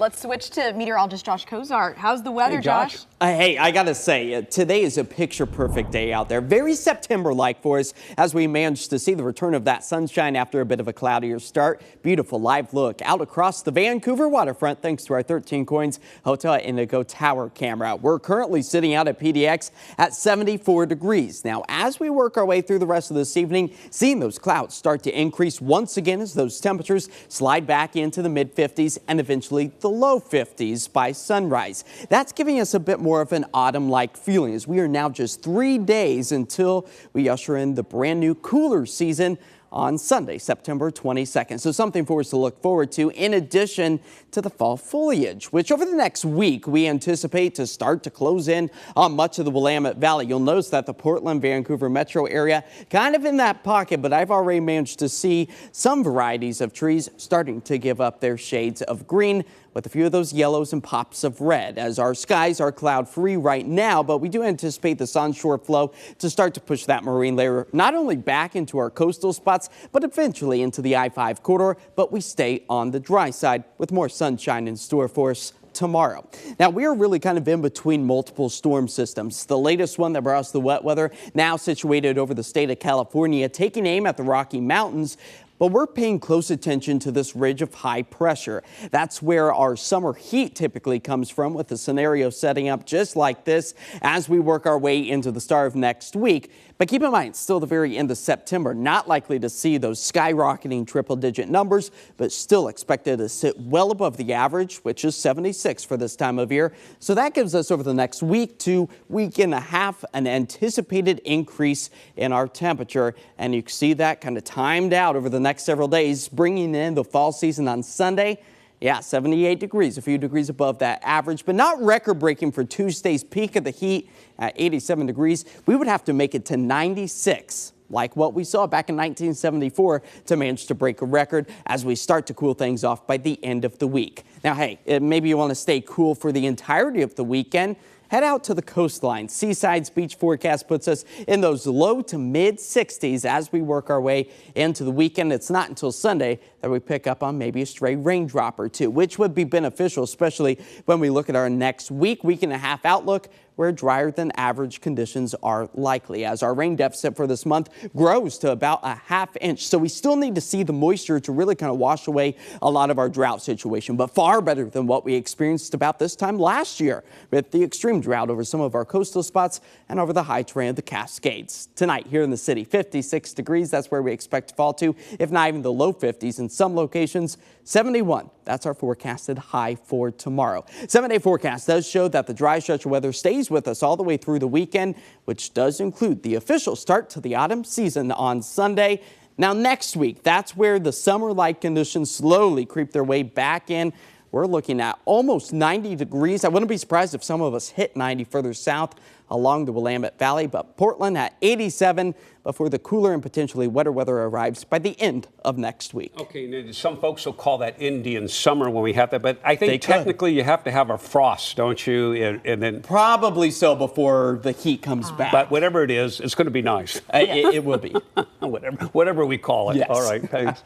Let's switch to meteorologist Josh Cozart. How's the weather, Hey, Josh? Hey, I gotta say, today is a picture-perfect day out there. Very September-like for us as we managed to see the return of that sunshine after a bit of a cloudier start. Beautiful live look out across the Vancouver waterfront thanks to our 13 KOIN's Hotel Indigo Tower camera. We're currently sitting out at PDX at 74 degrees. Now, as we work our way through the rest of this evening, seeing those clouds start to increase once again as those temperatures slide back into the mid-50s and eventually the low 50s by sunrise. That's giving us a bit more of an autumn-like feeling as we are now just 3 days until we usher in the brand new cooler season on Sunday, September 22nd. So something for us to look forward to in addition to the fall foliage, which over the next week we anticipate to start to close in on much of the Willamette Valley. You'll notice that the Portland, Vancouver metro area kind of in that pocket, but I've already managed to see some varieties of trees starting to give up their shades of green with a few of those yellows and pops of red, as our skies are cloud-free right now, but we do anticipate this onshore flow to start to push that marine layer not only back into our coastal spots, but eventually into the I-5 corridor, but we stay on the dry side with more sunshine in store for us tomorrow. Now, we are really kind of in between multiple storm systems. The latest one that brought us the wet weather, now situated over the state of California, taking aim at the Rocky Mountains. But we're paying close attention to this ridge of high pressure. That's where our summer heat typically comes from, with the scenario setting up just like this as we work our way into the start of next week. But keep in mind, still the very end of September, not likely to see those skyrocketing triple-digit numbers, but still expected to sit well above the average, which is 76 for this time of year. So that gives us over the next week to week and a half an anticipated increase in our temperature. And you can see that kind of timed out over the next several days, bringing in the fall season on Sunday. Yeah, 78 degrees, a few degrees above that average, but not record-breaking for Tuesday's peak of the heat at 87 degrees. We would have to make it to 96, like what we saw back in 1974, to manage to break a record as we start to cool things off by the end of the week. Now, hey, maybe you want to stay cool for the entirety of the weekend. Head out to the coastline. Seaside's beach forecast puts us in those low to mid 60s as we work our way into the weekend. It's not until Sunday that we pick up on maybe a stray raindrop or two, which would be beneficial, especially when we look at our next week and a half outlook, where drier than average conditions are likely as our rain deficit for this month grows to about a ½ inch. So we still need to see the moisture to really kind of wash away a lot of our drought situation, but far better than what we experienced about this time last year with the extreme drought over some of our coastal spots and over the high terrain of the Cascades. Tonight here in the city, 56 degrees. That's where we expect to fall to, if not even the low 50s in some locations. 71. That's our forecasted high for tomorrow. 7-day forecast does show that the dry stretch of weather stays with us all the way through the weekend, which does include the official start to the autumn season on Sunday. Now next week, that's where the summer-like conditions slowly creep their way back in. We're looking at almost 90 degrees. I wouldn't be surprised if some of us hit 90 further south along the Willamette Valley, but Portland at 87 before the cooler and potentially wetter weather arrives by the end of next week. Okay, some folks will call that Indian summer when we have that, but I think technically you have to have a frost, don't you? And then probably so before the heat comes back. But whatever it is, it's going to be nice. It will be. Whatever we call it. Yes. All right, thanks.